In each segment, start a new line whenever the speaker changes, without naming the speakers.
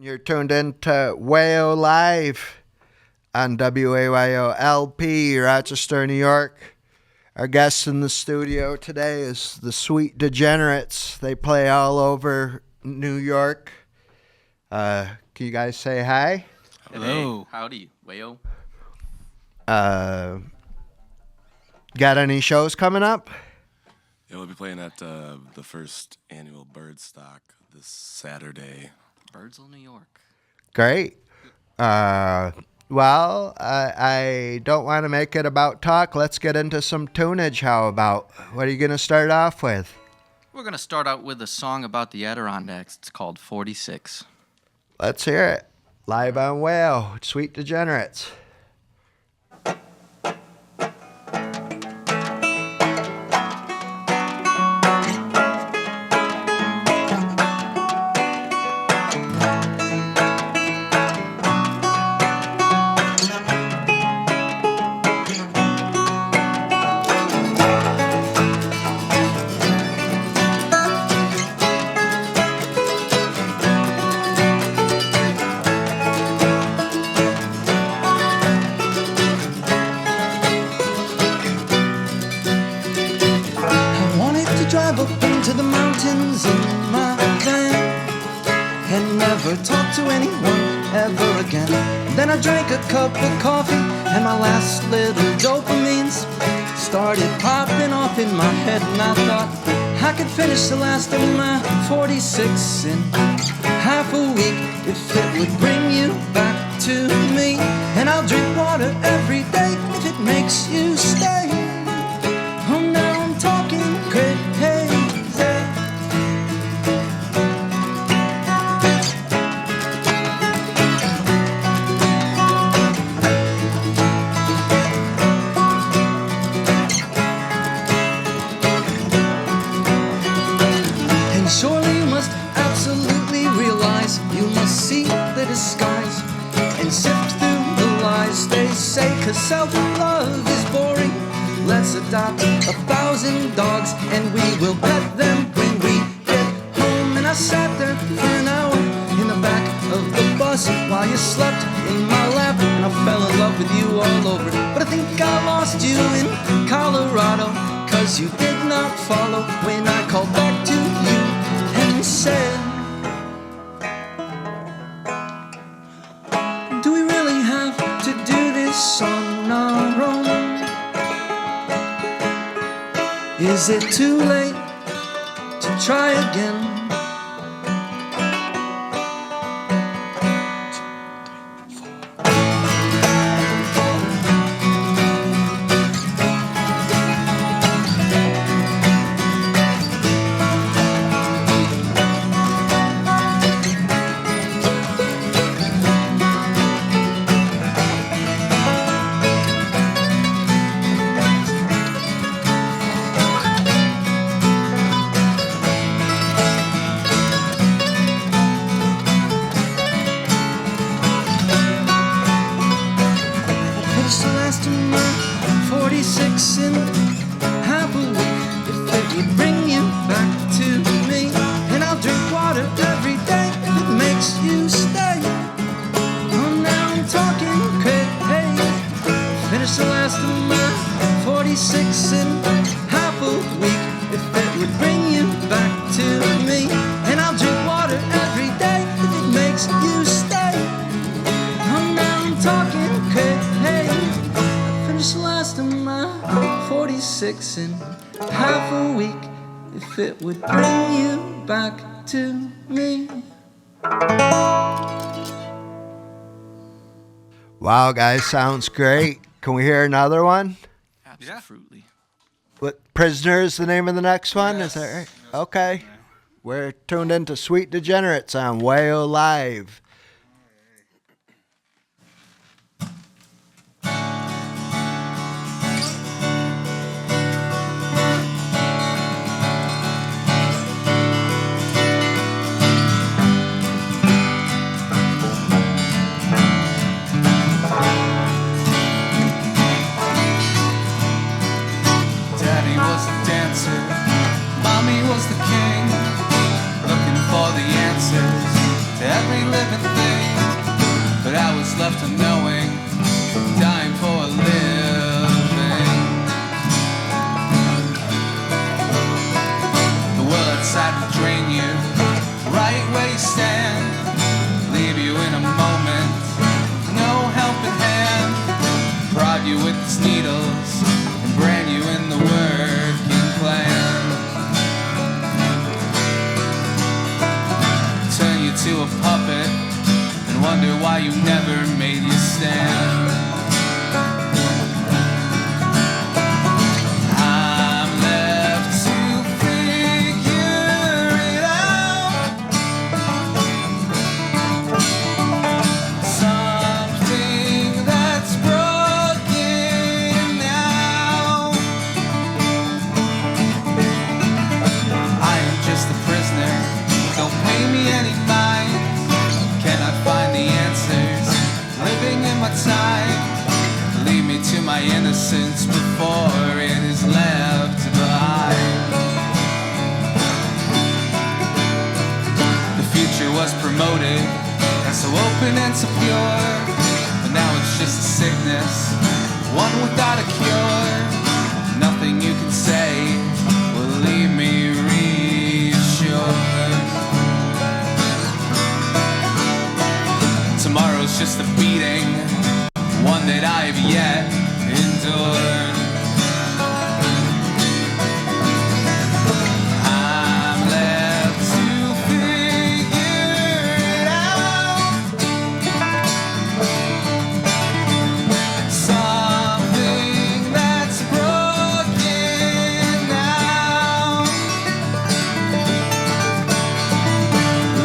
You're tuned in to WAYO Live on WAYO LP, Rochester, New York. Our guest in the studio today is the Sweet Degenerates. They play all over New York. Can you guys say hi?
Hello. Hey, howdy, WAYO.
Got any shows coming up?
Yeah, we'll be playing at the first annual Bird Stock this Saturday.
Birdsville, New York.
Great. Well, I don't want to make it about talk. Let's get into some tunage. How about? What are you going to start off with?
We're going to start out with a song about the Adirondacks. It's called 46.
Let's hear it. Live on WAYO, Sweet Degenerates.
Then I drank a cup of coffee and my last little dopamines started popping off in my head, and I thought I could finish the last of my 46 in half a week if it would bring you back to me. And I'll drink water every day if it makes you stay. Oh, now I'm talking crazy. Disguise and sift through the lies they say, 'cause self-love is boring. Let's adopt 1,000 dogs and we will pet them when we get home. And I sat there for an hour in the back of the bus while you slept in my lap, and I fell in love with you all over. But I think I lost you in Colorado, 'cause you did not follow when I called back to you and said, on our own? Is it too late to try again? In half a week, if it would bring you back to me.
Wow, guys, sounds great. Can we hear another one?
Absolutely.
What, Prisoner is the name of the next one?
Yes.
Is that right? Okay. We're tuned into Sweet Degenerates on WAYO Live.
Mommy was the king, looking for the answers to every living
nothing, but I was left unknowing, dying for a living. The world outside will drain you, right where you stand, leave you in a moment, no helping hand, prod you with its needles, and brand you in the working plan. Turn you to a puppet, and wonder why you never made you stand. I'm left to figure it out. Something that's broken now. I am just a prisoner, don't pay me any mind. Can I find the answers living in my time? Lead me to my innocence before it is left behind. The future was promoted as so open and so pure, but now it's just a sickness, one without a cure. Nothing you can say will leave me reassured. Tomorrow's just a beating, one that I've yet endured. I'm left to figure it out. Something that's broken now.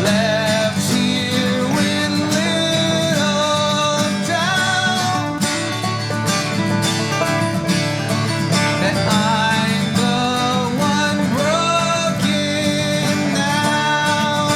Left here with little doubt that I'm the one broken now.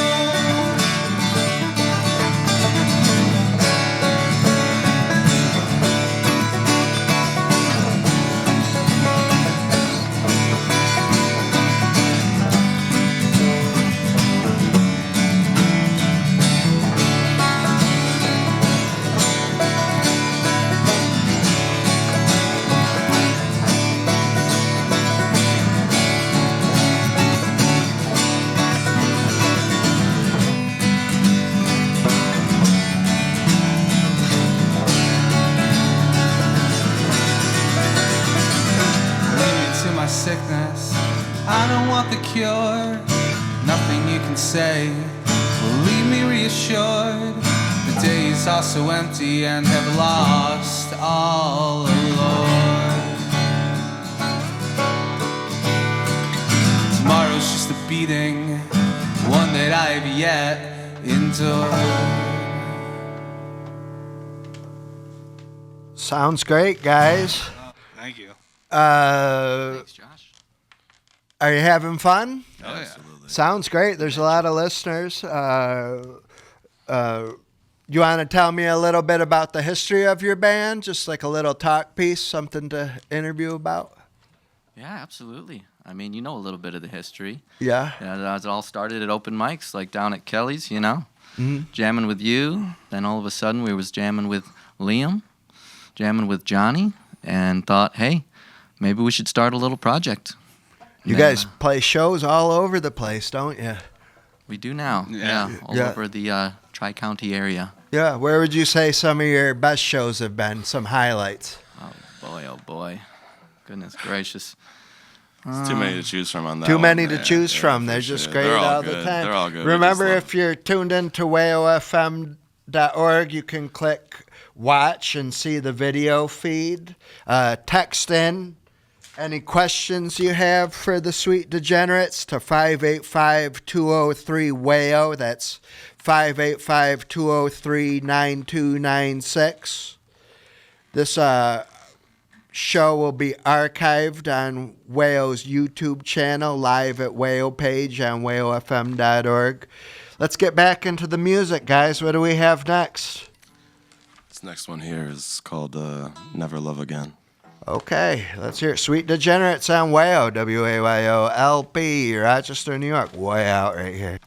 Lead me to my sickness, I don't want the cure. Nothing you can say will leave me reassured. The days are so empty and have lost all allure. Tomorrow's just a beating, one that I've yet endured.
Sounds great, guys.
Thank you.
Thanks, Josh.
Are you having fun?
Oh, yeah.
Absolutely.
Sounds great. There's a lot of listeners. You want to tell me a little bit about the history of your band? Just like a little talk piece, something to interview about?
Yeah, absolutely. I mean, you know a little bit of the history.
Yeah.
Yeah, it all started at open mics, like down at Kelley's, you know,
Mhm.
jamming with you. Then all of a sudden we was jamming with Liam, jamming with Johnny, and thought, hey, maybe we should start a little project.
You
And then,
guys play shows all over the place, don't you?
we do now.
Yeah.
Yeah, all
Yeah.
over the Tri-County area.
Yeah. Where would you say some of your best shows have been? Some highlights.
Oh boy. Goodness gracious.
It's too many to choose from on that.
Too
one.
many to
Yeah,
choose
yeah,
from.
for
They're just
sure.
great
They're all
all the
good.
time.
They're all good. We
Remember,
just love
if you're tuned into wayofm.org, you can click watch and see the video feed. Text in any questions you have for the Sweet Degenerates to 585-203-WAYO. That's 585-203-9296. This show will be archived on WAYO's YouTube channel, live at WAYO page on wayofm.org. Let's get back into the music, guys. What do we have next?
This next one here is called Never Love Again.
Okay, let's hear it. Sweet Degenerates on WAYO, WAYO LP, Rochester, New York. Way out right here.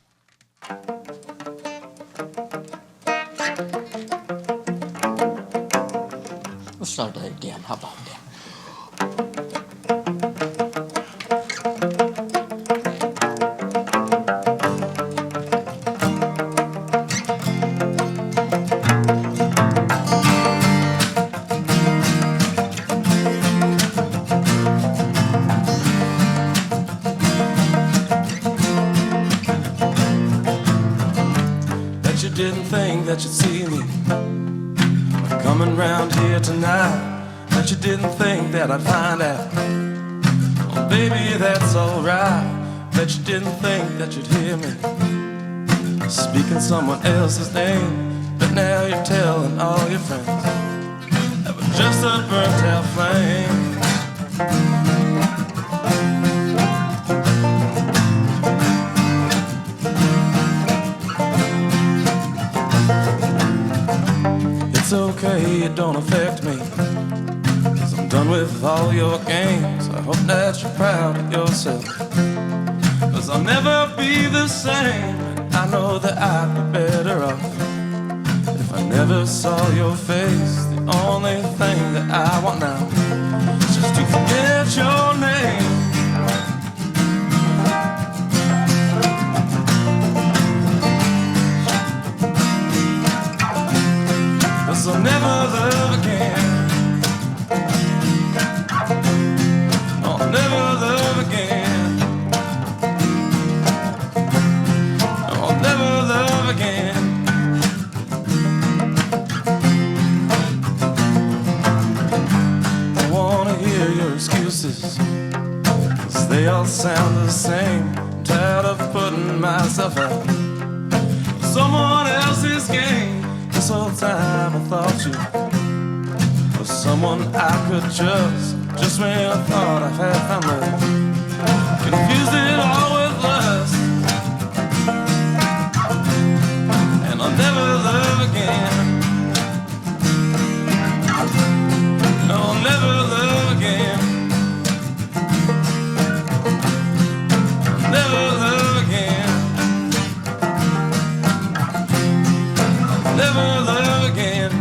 Let's start that again. How about that?
Bet you didn't think that you'd see me coming round here tonight. Bet you didn't think that I'd find out. Oh, baby, that's alright. Bet you didn't think that you'd hear me speaking someone else's name. But now you're telling all your friends that we're just a burnt out flame. It's okay, it don't affect me, 'cause I'm done with all your games. I hope that you're proud of yourself, 'cause I'll never be the same. I know that I'd be better off if I never saw your face. The only thing that I want now is just to forget your name. I'll never love again. I'll never love again. I'll never love again. I wanna hear your excuses, 'cause they all sound the same. I'm tired of putting myself out for someone else's game. This whole time I thought you was someone I could trust. Just when I thought I had found love, confused it all with lust. And I'll never love again. No, I'll never love again. I'll never love again. Never love again.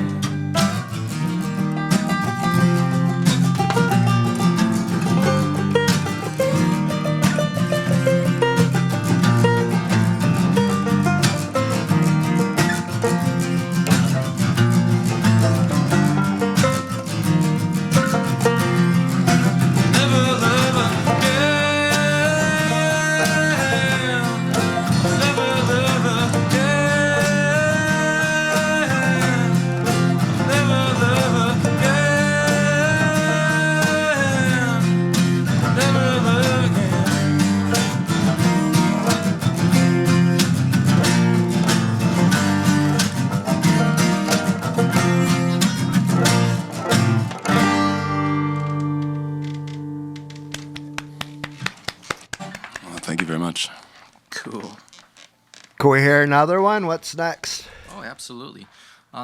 Thank you very much.
Cool.
Can we hear another one? What's next?
Oh, absolutely.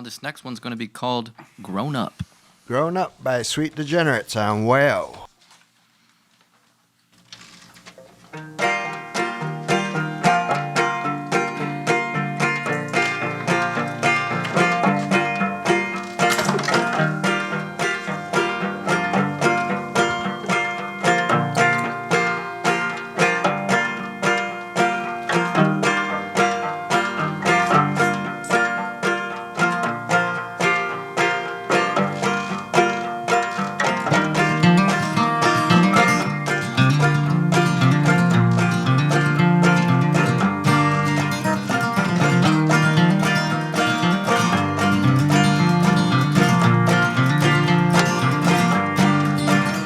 This next one's going to be called Grown Up.
Grown Up by Sweet Degenerates on WAYO.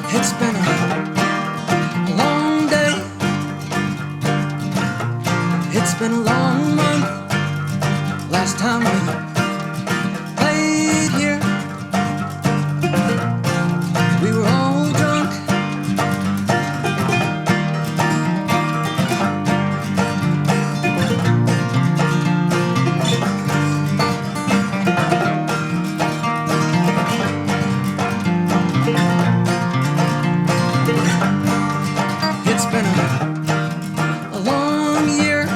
It's been a long day. It's been a long month. Last time we played here, we were all drunk. It's been a long year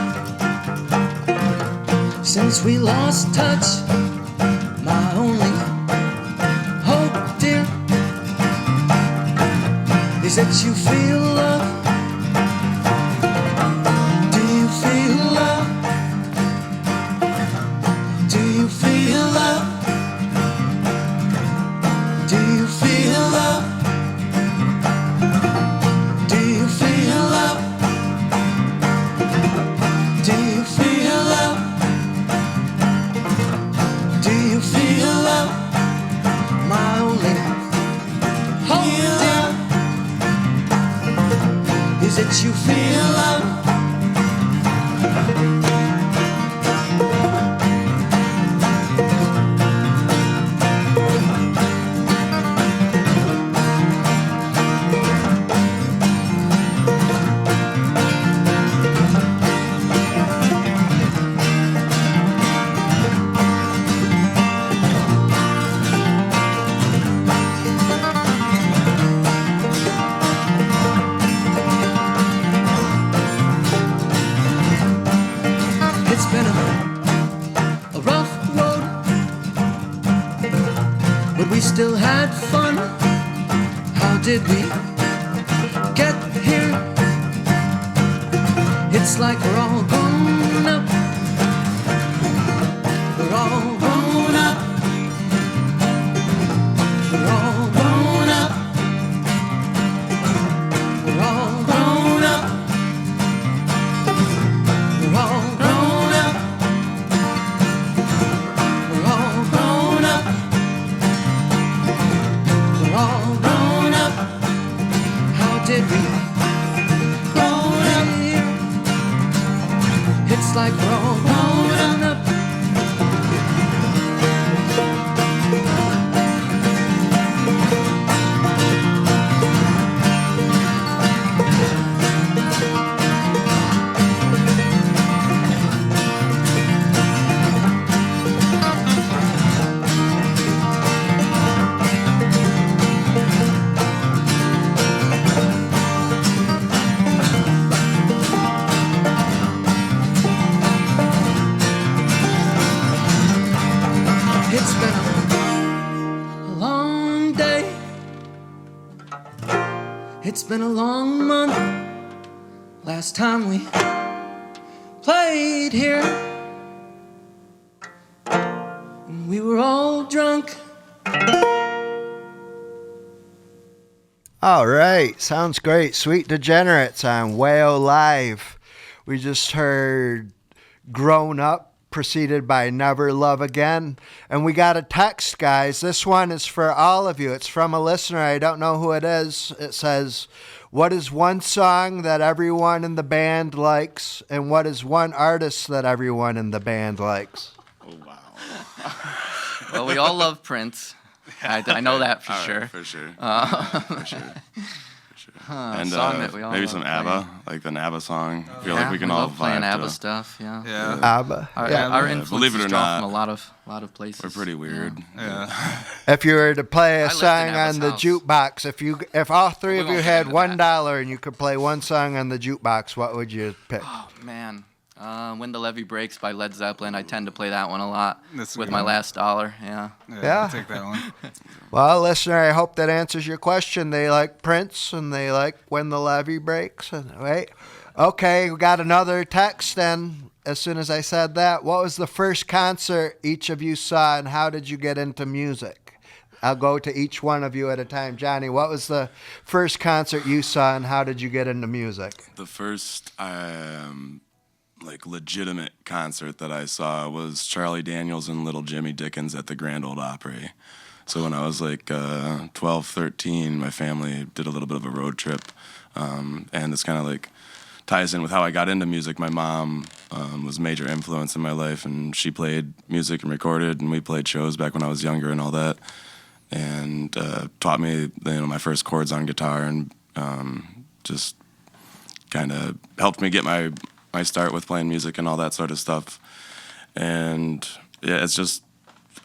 since we lost touch. My only hope, dear Did you feel love? It's been a rough road, but we still had fun. How did we get here? It's like we're all grown up. We're all grown up. We're all grown up. We're all grown up. We're all grown up. We're all grown up. We're all grown up. How did we grow here? It's like we're all grown up. It's been a long day. It's been a long month. Last time we played here, and we were all drunk.
All right, sounds great. Sweet Degenerates on WAYO Live. We just heard Grown Up, preceded by Never Love Again. And we got a text, guys. This one is for all of you. It's from a listener. I don't know who it is. It says, what is one song that everyone in the band likes? And what is one artist that everyone in the band likes?
Oh, wow.
Well, we all love Prince. I know that for
All right,
sure.
for sure. For sure. And
song that we all
maybe
love
some
playing.
ABBA, like the ABBA song. I feel like we can
we
all
love playing
vibe
ABBA
to.
stuff. Yeah.
Yeah.
ABBA.
Our
believe
influences
it or
draw
not,
from a lot of places.
We're pretty weird.
Yeah.
If you were to play a
lived in
song
Abba's
on the
house.
jukebox, if all three
We
of
won't
you
get
had
into
$1
that.
and you could play one song on the jukebox, what would you pick?
Oh man, When the Levee Breaks by Led Zeppelin. I tend to play that one a lot
That's a
with
good
my
one.
last dollar. Yeah.
Yeah.
I'll take that one.
Well, listener, I hope that answers your question. They like Prince and they like When the Levee Breaks. And, right? Okay, we got another text then. As soon as I said that, what was the first concert each of you saw and how did you get into music? I'll go to each one of you at a time. Johnny, what was the first concert you saw and how did you get into music?
The first like legitimate concert that I saw was Charlie Daniels and Little Jimmy Dickens at the Grand Ole Opry. So when I was like 12, 13, my family did a little bit of a road trip, and it's kind of like ties in with how I got into music. My mom was a major influence in my life, and she played music and recorded, and we played shows back when I was younger and all that, and taught me my first chords on guitar, and just kind of helped me get my start with playing music and all that sort of stuff. And yeah, it's just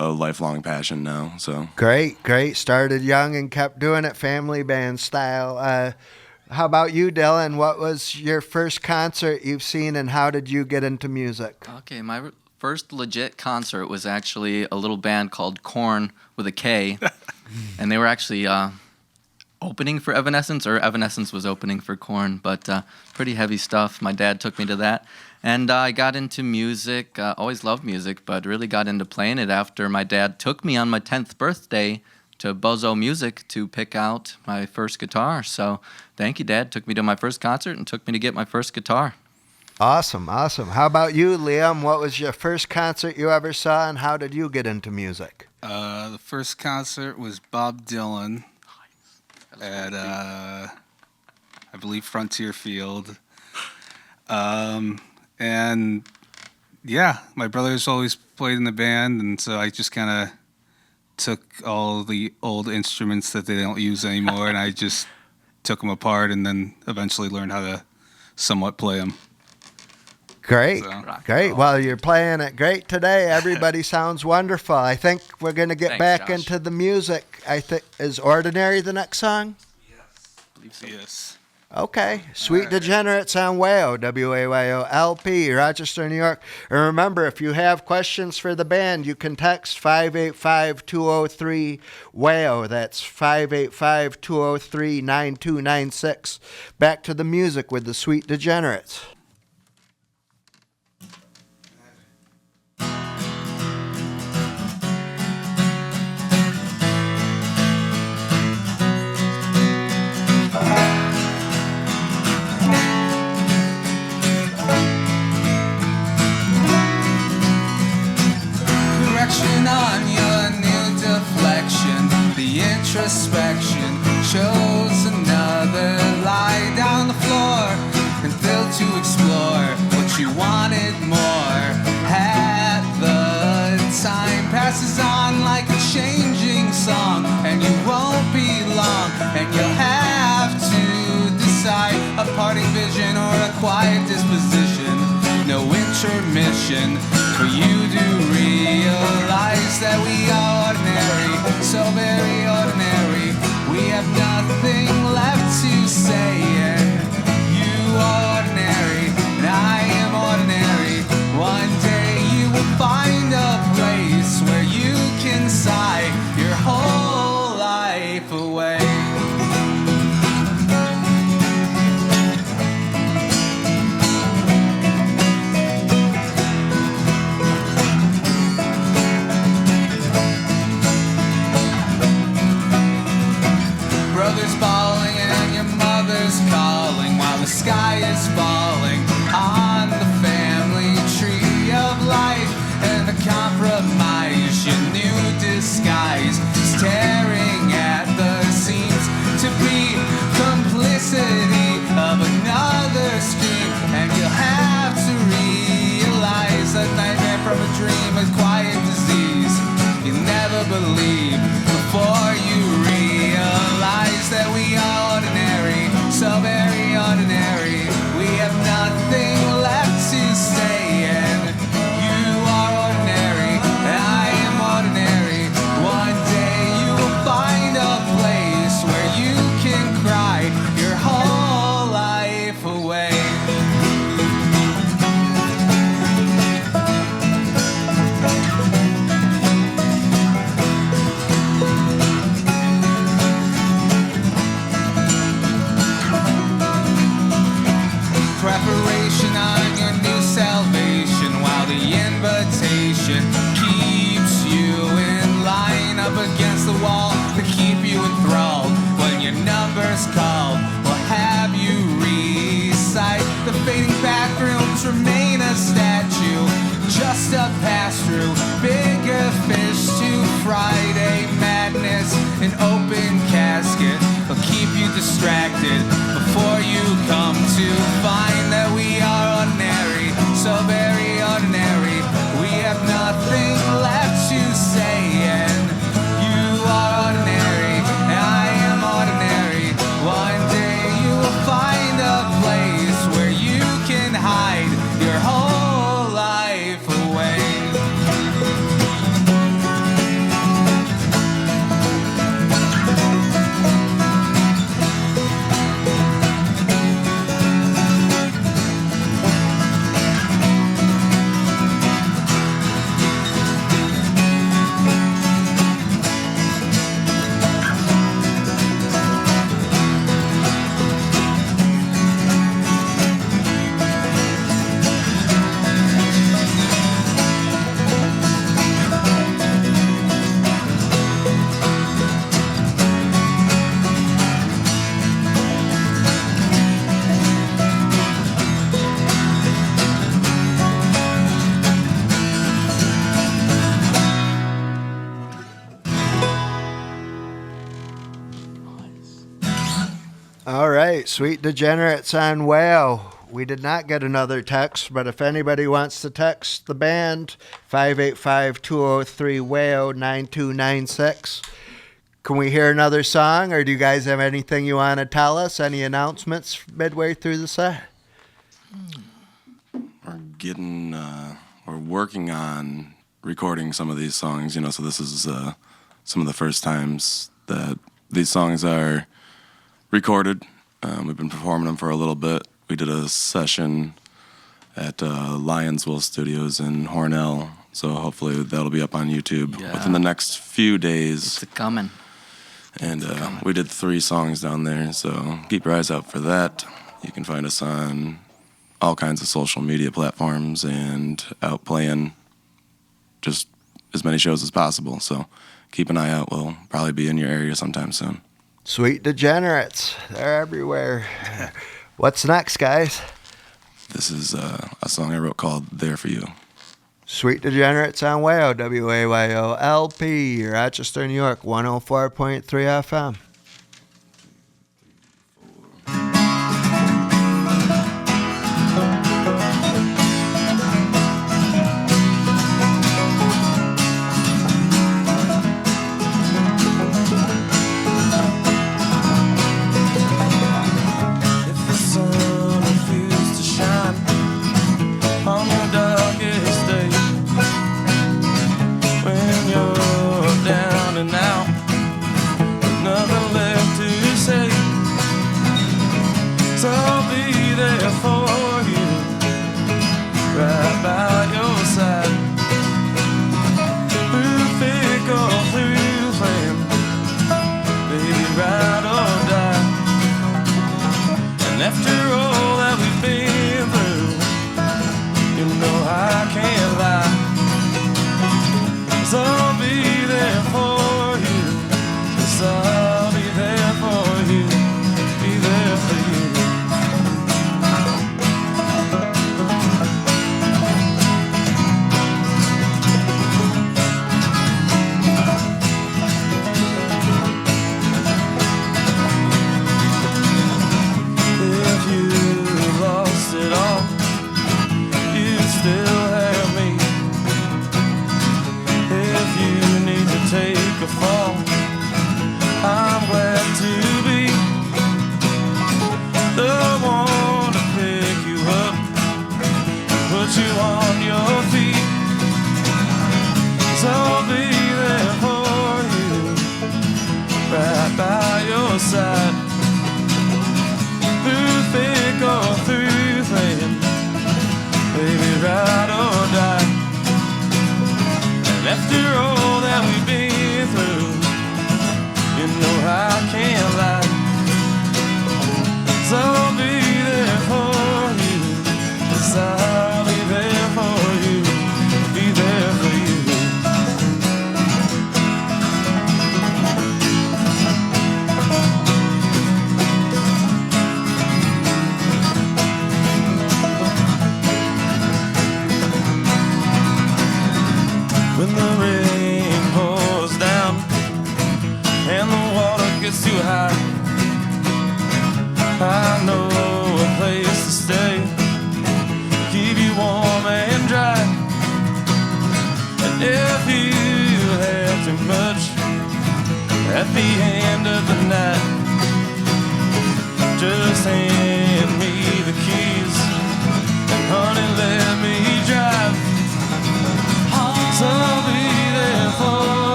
a lifelong passion now. So
Great. Started young and kept doing it, family band style. How about you, Dylan? What was your first concert you've seen and how did you get into music?
Okay, my first legit concert was actually a little band called Korn with a K, and they were actually opening for Evanescence, or Evanescence was opening for Korn, but pretty heavy stuff. My dad took me to that, and I got into music. Always loved music, but really got into playing it after my dad took me on my 10th birthday to Bozo Music to pick out my first guitar. So thank you, Dad. Took me to my first concert and took me to get my first guitar.
Awesome. How about you, Liam? What was your first concert you ever saw and how did you get into music?
The first concert was Bob Dylan at, I I believe Frontier Field. And yeah, my brothers always played in the band, and so I just kind of took all the old instruments that they don't use anymore, and I just took them apart, and then eventually learned how to somewhat play them.
Great,
So-
great. Well, you're playing it great today. Everybody sounds wonderful. I think we're going to get
Thanks,
back
Josh.
into the music. I think is Ordinary the next song?
Yes.
Okay. Sweet Degenerates on WAYO, WAYO LP, Rochester, New York. And remember, if you have questions for the band, you can text 585-203-WAYO. That's 585-203-9296. Back to the music with the Sweet Degenerates.
Correction on your new deflection. The introspection shows another lie down the floor and failed to explore what you wanted more. Had the time passes on like a changing song, and you won't be long, and you'll have to decide a parting vision or a quiet disposition. No intermission for you to realize that we are ordinary, so very ordinary. We have nothing left to say, and you are ordinary, and I am ordinary. One day you will find a place where you can sigh your whole life away. Brother's bawling and your mother's calling while the sky is falling on the family tree of life, and the compromise your new disguise is tearing at the seams to be complicity of another stream, and you'll have to realize a nightmare from a dream, a quiet disease you never believe before you realize that we are ordinary, so very ordinary. We have nothing left to say, and you are ordinary, and I am ordinary. One day
right, Sweet Degenerates on WAYO. We did not get another text, but if anybody wants to text the band, 585-203-WAYO 9296. Can we hear another song, or do you guys have anything you want to tell us? Any announcements midway through the set?
We're working on recording some of these songs, so this is some of the first times that these songs are recorded. We've been performing them for a little bit. We did a session at Lionsville Studios in Hornell, so hopefully that'll be up on YouTube within the next few days.
It's coming.
And we did 3 songs down there, so keep your eyes out for that. You can find us on all kinds of social media platforms and out playing just as many shows as possible. So keep an eye out. We'll probably be in your area sometime soon.
Sweet Degenerates. They're everywhere. What's next, guys?
This is a song I wrote called There For You.
Sweet Degenerates on WAYO, WAYO LP, Rochester, New York, 104.3 FM.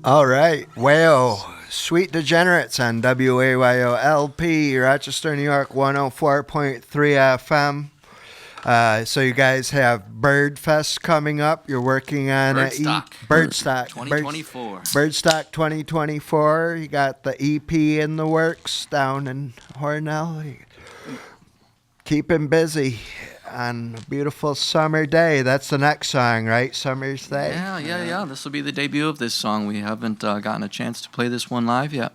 All right, WAYO, Sweet Degenerates on WAYO LP, Rochester, New York, 104.3 FM. So you guys have Birdfest coming up. You're working on
Birdstock.
Birdstock
2024.
Birdstock 2024. You got the EP in the works down in Hornell. Keeping busy on a beautiful summer day. That's the next song, right? Summer's Day.
Yeah. This will be the debut of this song. We haven't gotten a chance to play this one live yet.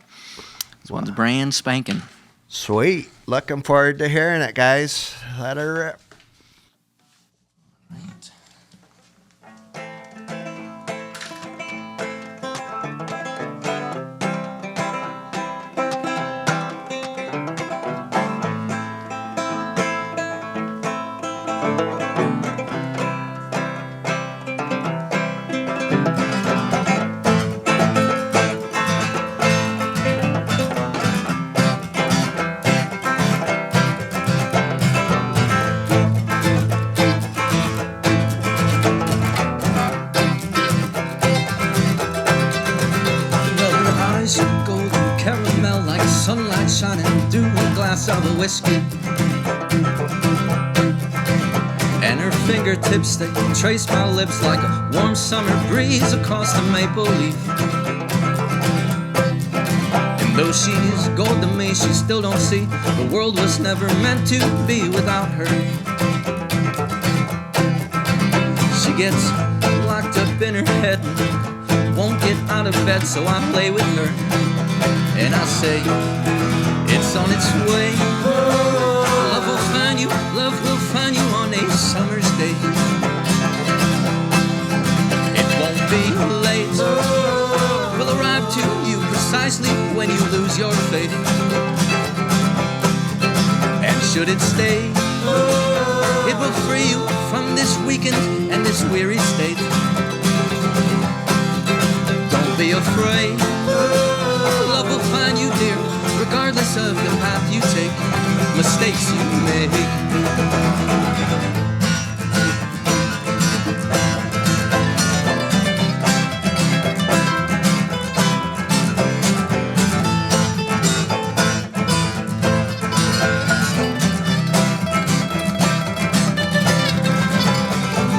This one's brand spanking.
Sweet. Looking forward to hearing it, guys. Let her rip.
Right.
Well, her eyes are golden caramel like sunlight shining through a glass of a whiskey. And her fingertips, they trace my lips like a warm summer breeze across the maple leaf. And though she's gold to me, she still don't see the world was never meant to be without her. She gets locked up in her head and won't get out of bed, so I play with her and I say, it's on its way. Love will find you, love will find you on a summer's day. It won't be late, will arrive to you precisely when you lose your faith. And should it stay, it will free you from this weekend and this weary state. Don't be afraid, love will find you, dear, regardless of the path you take, mistakes you make.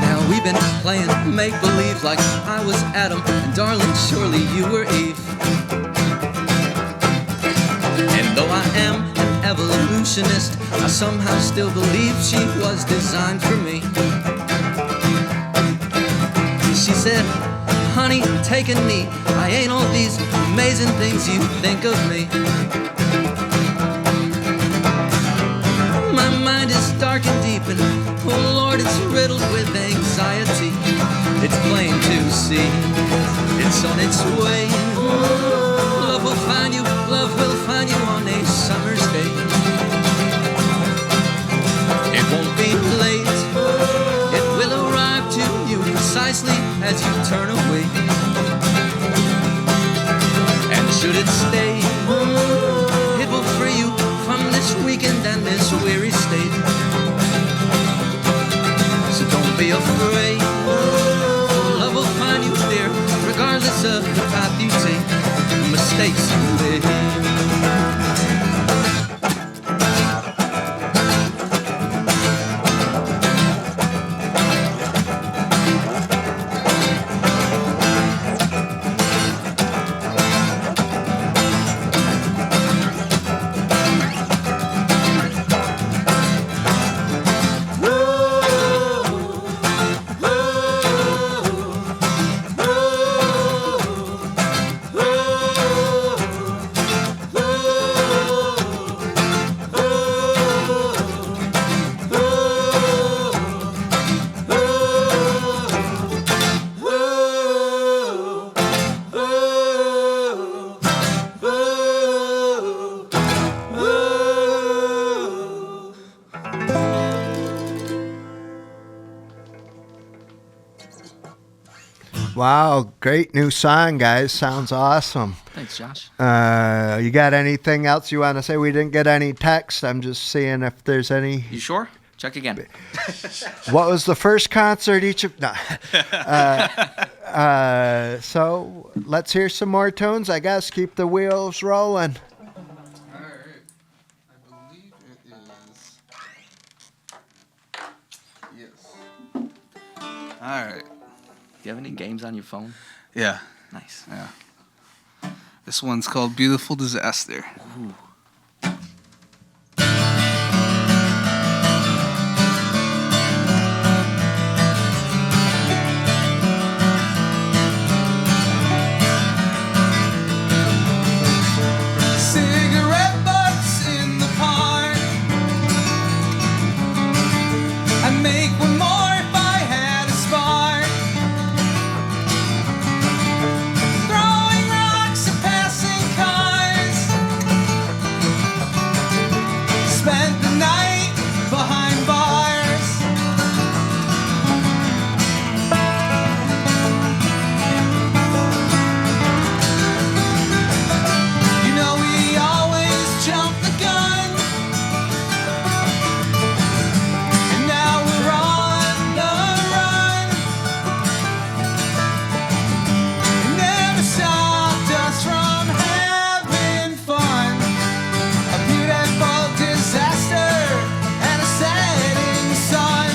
Now we've been playing make-believe like I was Adam and darling, surely you were Eve. And though I am an evolutionist, I somehow still believe she was designed for me. She said, honey, take a knee, I ain't all these amazing things you think of me. My mind is dark and deep and, oh Lord, it's riddled with anxiety. It's plain to see, it's on its way. Love will find you, love will find you on a summer's day. It won't be late, it will arrive to you precisely as you turn away. And should it stay, it will free you from this weekend and this weary state. So don't be afraid, love will find you, dear, regardless of the path you take, mistakes you make.
Wow, great new song, guys. Sounds awesome.
Thanks, Josh.
You got anything else you want to say? We didn't get any text. I'm just seeing if there's any.
You sure? Check again.
What was the first concert each of? No. So let's hear some more tunes, I guess. Keep the wheels rolling.
All right. I believe it is. Yes. All right.
Do you have any games on your phone?
Yeah.
Nice.
Yeah. This one's called Beautiful Disaster.
Ooh.
Cigarette butts in the park. I'd make one more if I had a spark. Throwing rocks at passing cars. Spent the night behind bars. You know we always jump the gun. And now we're on the run. It never stopped us from having fun. A beautiful disaster and a setting sun.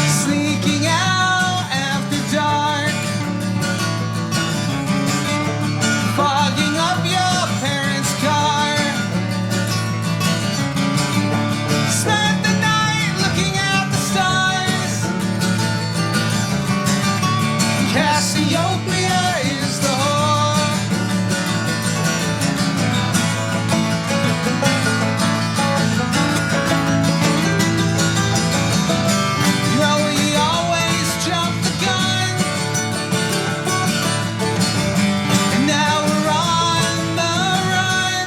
Sneaking out after dark. Fogging up your parents' car. Spent the night looking at the stars. Cassiopeia is the whore. You know we always jump the gun. And now we're on the run.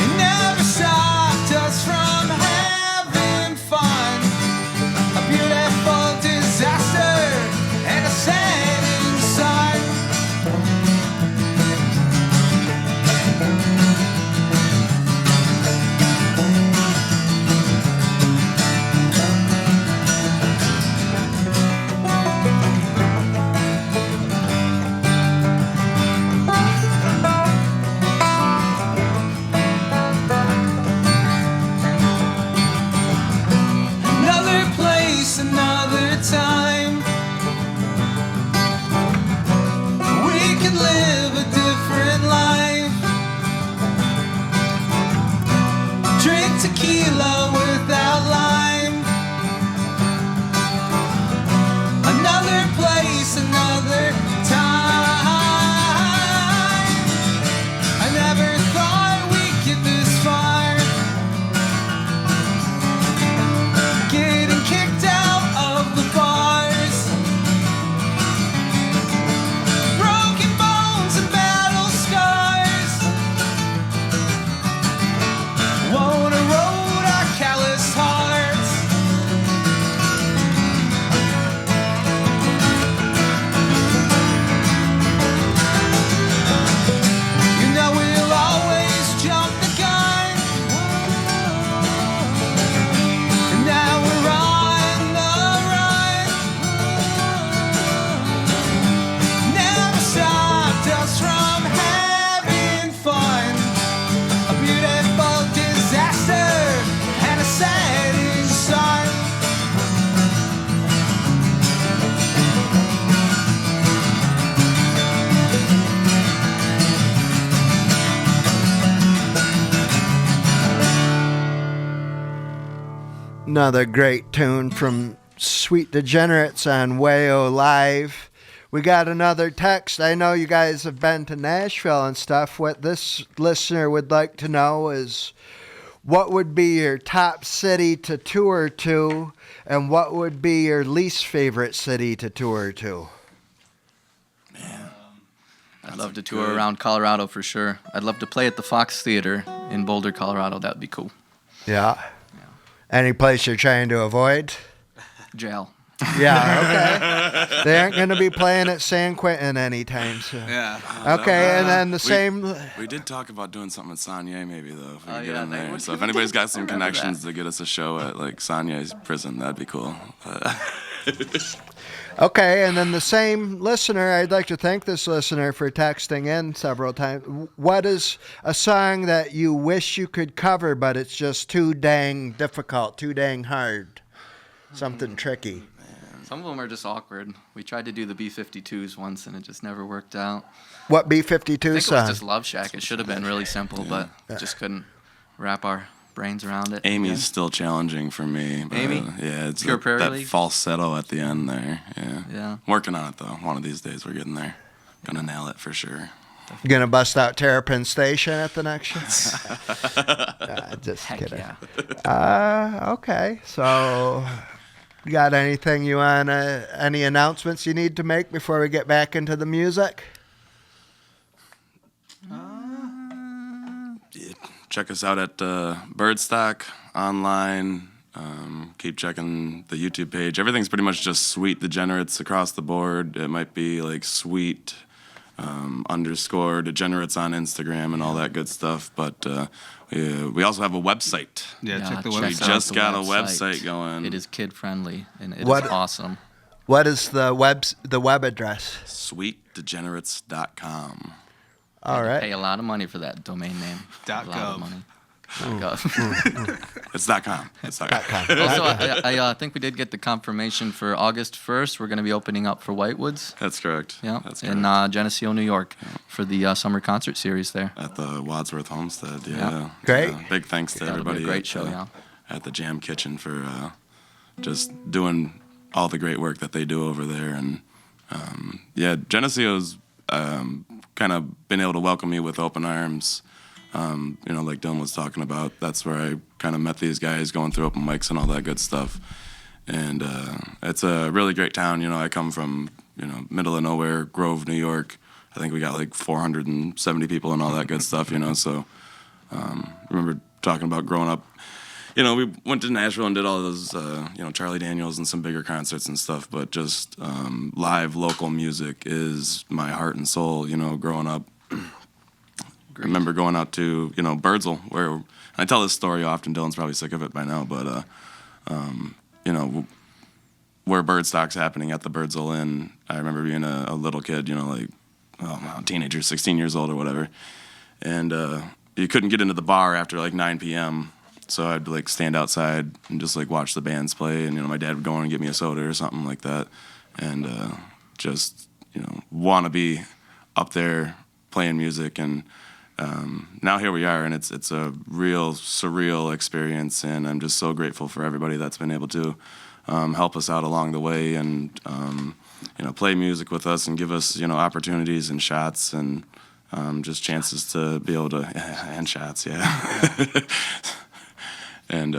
It never stopped us from having fun. A beautiful disaster and a setting sun. Another place, another time. We could live a different life. Drink tequila without lime. Another place, another time. I never thought we'd get this far. Getting kicked out of the bars. Broken bones and battle scars. Won't erode our callous hearts. You know we'll always jump the gun. And now we're on the run. Never stopped us from having fun. A beautiful disaster and a setting sun.
Another great tune from Sweet Degenerates on WAYO Live. We got another text. I know you guys have been to Nashville and stuff. What this listener would like to know is what would be your top city to tour to, and what would be your least favorite city to tour to?
I'd love to tour around Colorado for sure. I'd love to play at the Fox Theater in Boulder, Colorado. That would be cool.
Yeah. Any place you're trying to avoid?
Jail.
Yeah, okay. They aren't going to be playing at San Quentin anytime soon.
Yeah.
Okay, and then the same.
We did talk about doing something at Sanye maybe though. If we
Oh,
could get
yeah,
in there.
we
So if
did
anybody's got some
remember
connections
that.
to get us a show at like Sanye's prison, that'd be cool.
Okay, and then the same listener, I'd like to thank this listener for texting in several times. What is a song that you wish you could cover, but it's just too dang difficult, too dang hard? Something tricky.
Some of them are just awkward. We tried to do the B-52s once, and it just never worked out.
What
I
B-52
think it was
song?
just Love Shack. It should have been really simple, but just couldn't wrap our brains around it.
Amy's still challenging for me. But,
Amy?
yeah, it's
Pure Prairie
that
League?
falsetto at the end there. Yeah.
Yeah.
Working on it though. One of these days we're getting there. Gonna nail it for sure.
You gonna bust out Terrapin Station at the next show? Just
Heck
kidding.
yeah.
Okay, so you got anything you want? Any announcements you need to make before we get back into the music?
Check us out at Birdstock online. Keep checking the YouTube page. Everything's pretty much just Sweet Degenerates across the board. It might be like Sweet _ Degenerates on Instagram and all that good stuff. But we also have a website.
Yeah, check the
check
We
website.
out
just
the
got a website going.
It is kid friendly, and it is
What-
awesome.
What is the web address?
SweetDegenerates.com.
All
Pay
right.
a lot of money for that domain name.
Dot
a lot of
gov.
money. .gov.
It's .com. It's .com.
Also, I think we did get the confirmation for August 1st. We're going to be opening up for Whitewoods.
That's correct.
Yeah,
That's
in
correct.
Geneseo, New York, for the summer concert series there.
At the Wadsworth Homestead. Yeah.
Yeah.
Great.
Big thanks to
That'll be a
everybody
great
at,
show, yeah.
at the Jam Kitchen for just doing all the great work that they do over there. And Geneseo's kind of been able to welcome me with open arms. Like Dylan was talking about, that's where I kind of met these guys going through open mics and all that good stuff. And it's a really great town. I come from, middle of nowhere, Grove, New York. I think we got like 470 people and all that good stuff, So remember talking about growing up. We went to Nashville and did all those, Charlie Daniels and some bigger concerts and stuff. But just live local music is my heart and soul, growing up. I remember going out to, Birdsell, where I tell this story often. Dylan's probably sick of it by now, but, where Birdstock's happening at the Birdsell Inn, I remember being a little kid, teenager, 16 years old or whatever. And you couldn't get into the bar after like 9 p.m., so I'd like stand outside and just like watch the bands play, and my dad would go in and get me a soda or something like that, and just want to be up there playing music. And now here we are, and it's a real surreal experience, and I'm just so grateful for everybody that's been able to help us out along the way, and play music with us and give us opportunities and shots and just chances to be able to and shots, yeah. And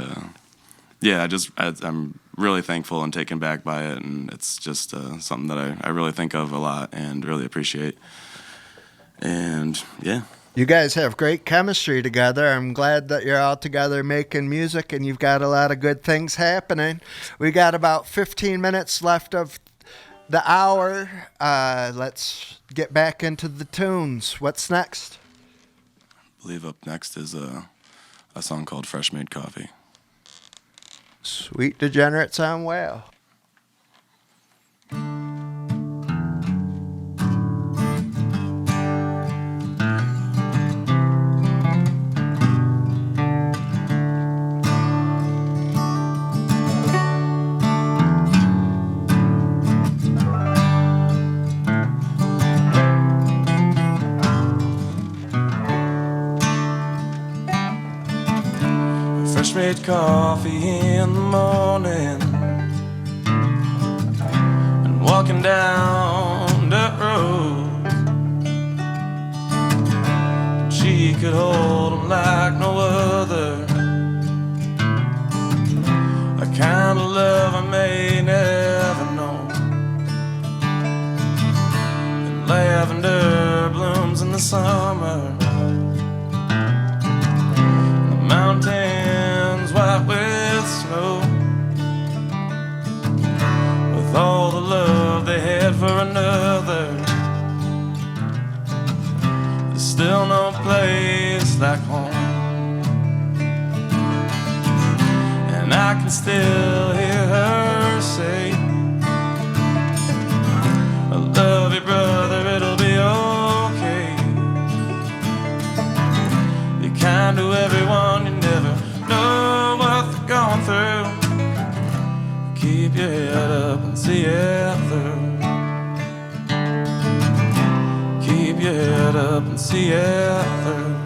I'm really thankful and taken back by it, and it's just something that I really think of a lot and really appreciate. And yeah.
You guys have great chemistry together. I'm glad that you're all together making music, and you've got a lot of good things happening. We got about 15 minutes left of the hour. Let's get back into the tunes. What's next?
I believe up next is a song called Fresh Made Coffee.
Sweet Degenerates on WAYO.
Fresh made coffee in the morning and walking down the road. She could hold him like no other, a kind of love I may never know. And lavender blooms in the summer, mountains white with snow. just like home. And I can still hear her say, I love you, brother, it'll be okay. Be kind to everyone, you never know what they're going through. Keep your head up and see it through. Keep your head up and see it through.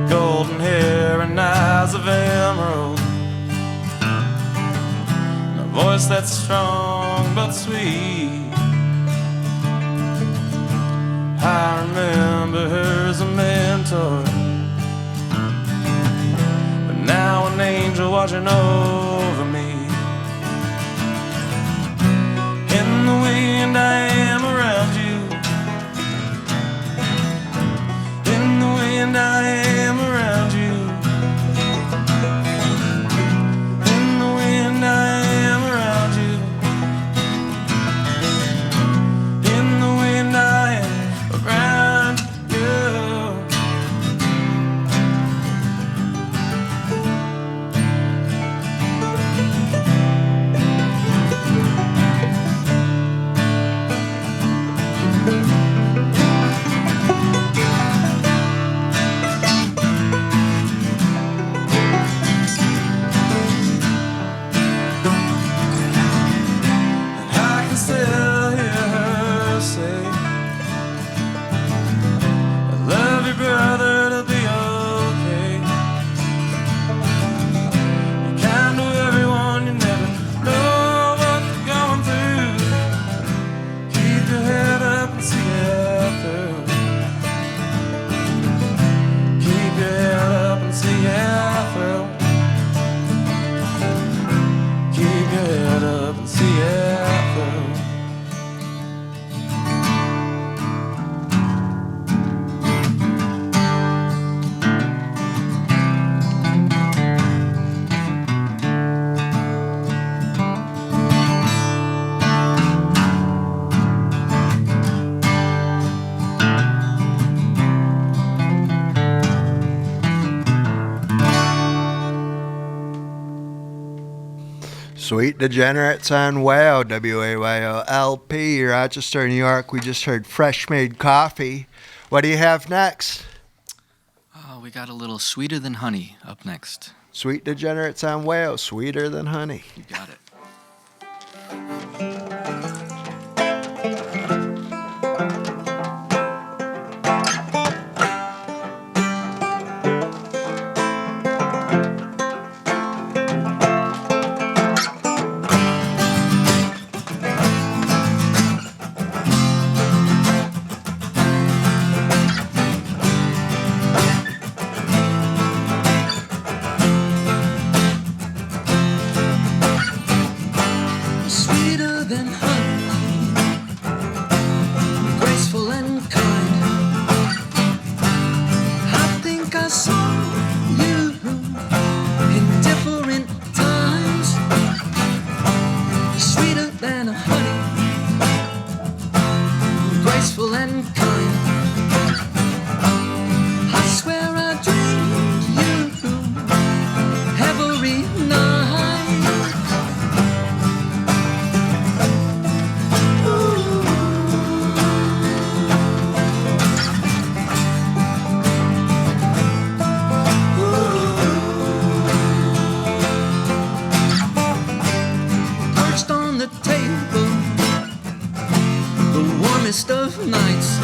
Golden hair and eyes of emerald, and a voice that's strong but sweet. I remember her as a mentor, but now an angel watching over me. In the wind I am around you. In the wind I am around you. In the wind I am around you. In the wind I am around you. I can still hear her say, I love you, brother, it'll be okay. Be kind to everyone, you never know what they're going through. Keep your head up and see it through. Keep your head up and see it through. Keep your head up and see it through.
Sweet Degenerates on WAYO, WAYO LP, Rochester, New York. We just heard Fresh Made Coffee. What do you have next?
We got a little Sweeter Than Honey up next.
Sweet Degenerates on WAYO, sweeter than honey.
You got it.
Sweeter than honey, graceful and kind. I think I saw you in different times. Sweeter than honey, graceful and kind. I swear I dreamed you every night. Perched on the table, the warmest of nights,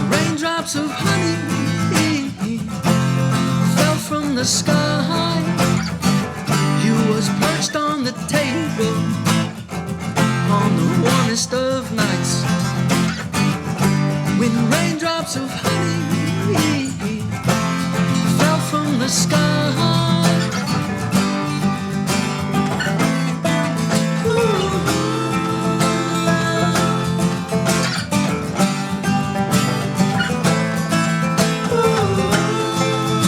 raindrops of honey fell from the sky. You was perched on the table on the warmest of nights, when raindrops of honey fell from the sky. Ooh. Ooh.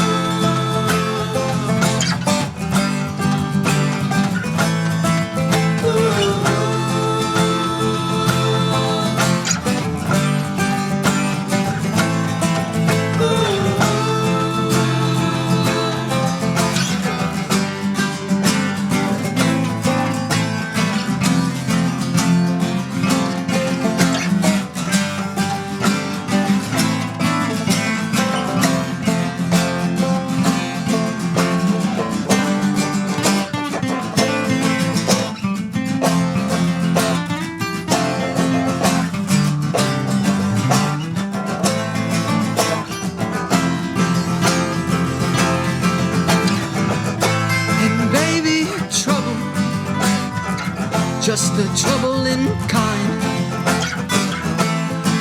just the troubling kind.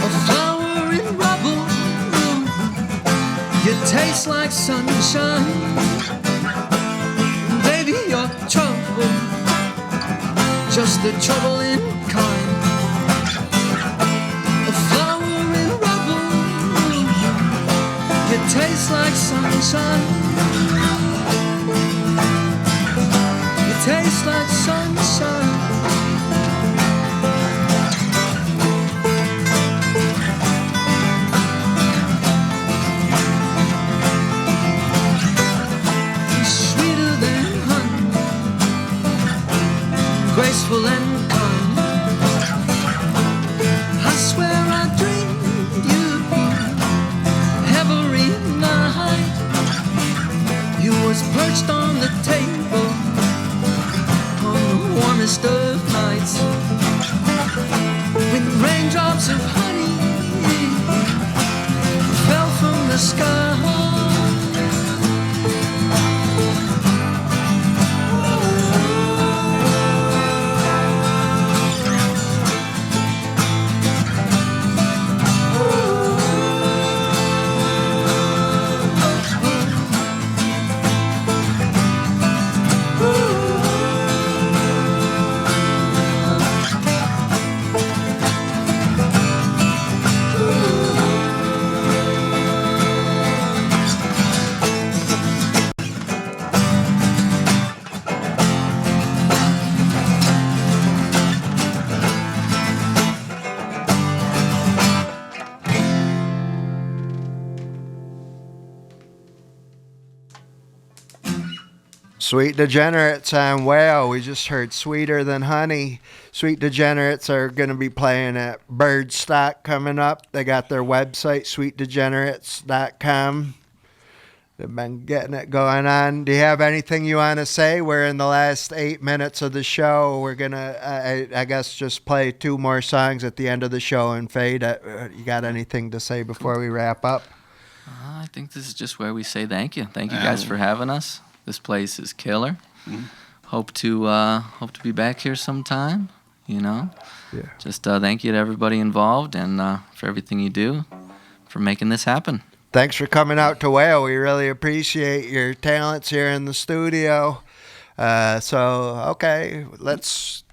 A flower in rubble, you taste like sunshine. Baby, you're trouble, just the troubling kind. A flower in rubble, you taste like sunshine. You taste like sunshine. Sweeter than honey, graceful and kind. I swear I dreamed you every night. You was perched on the table on the warmest of nights, when raindrops of honey fell from the sky.
Sweet Degenerates on WAYO. We just heard Sweeter Than Honey. Sweet Degenerates are going to be playing at Birdstock coming up. They got their website, sweetdegenerates.com. They've been getting it going on. Do you have anything you want to say? We're in the last 8 minutes of the show. We're going to, I guess, just play 2 more songs at the end of the show and fade. You got anything to say before we wrap up?
I think this is just where we say thank you. Thank you guys for having us. This place is killer. Mm-hmm. Hope to be back here sometime. You know, just thank you to everybody involved and for everything you do for making this happen.
Thanks for coming out to WAYO. We really appreciate your talents here in the studio. Okay, let's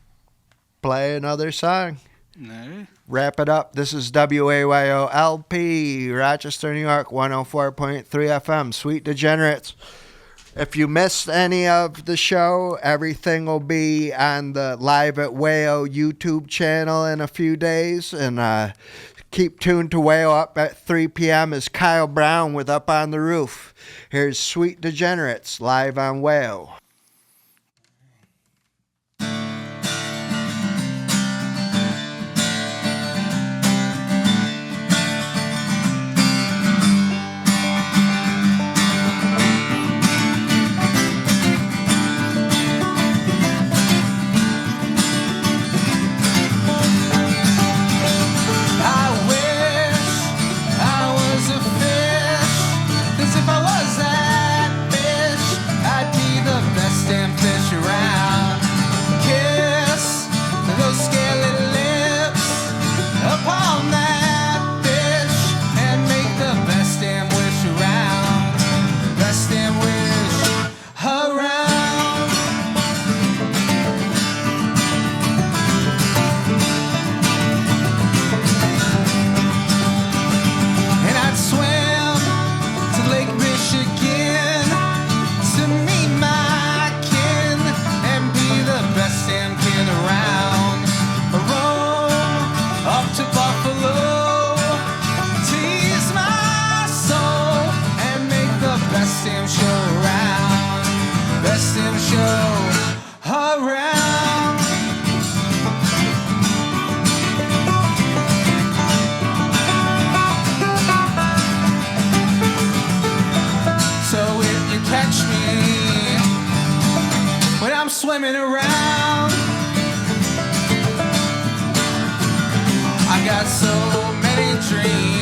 play another song.
No.
Wrap it up. This is WAYO LP, Rochester, New York, 104.3 FM, Sweet Degenerates. If you missed any of the show, everything will be on the Live at WAYO YouTube channel in a few days. And keep tuned to WAYO. Up at 3 p.m. is Kyle Brown with Up on the Roof. Here's Sweet Degenerates live on WAYO.
Swimming around, I got so many dreams.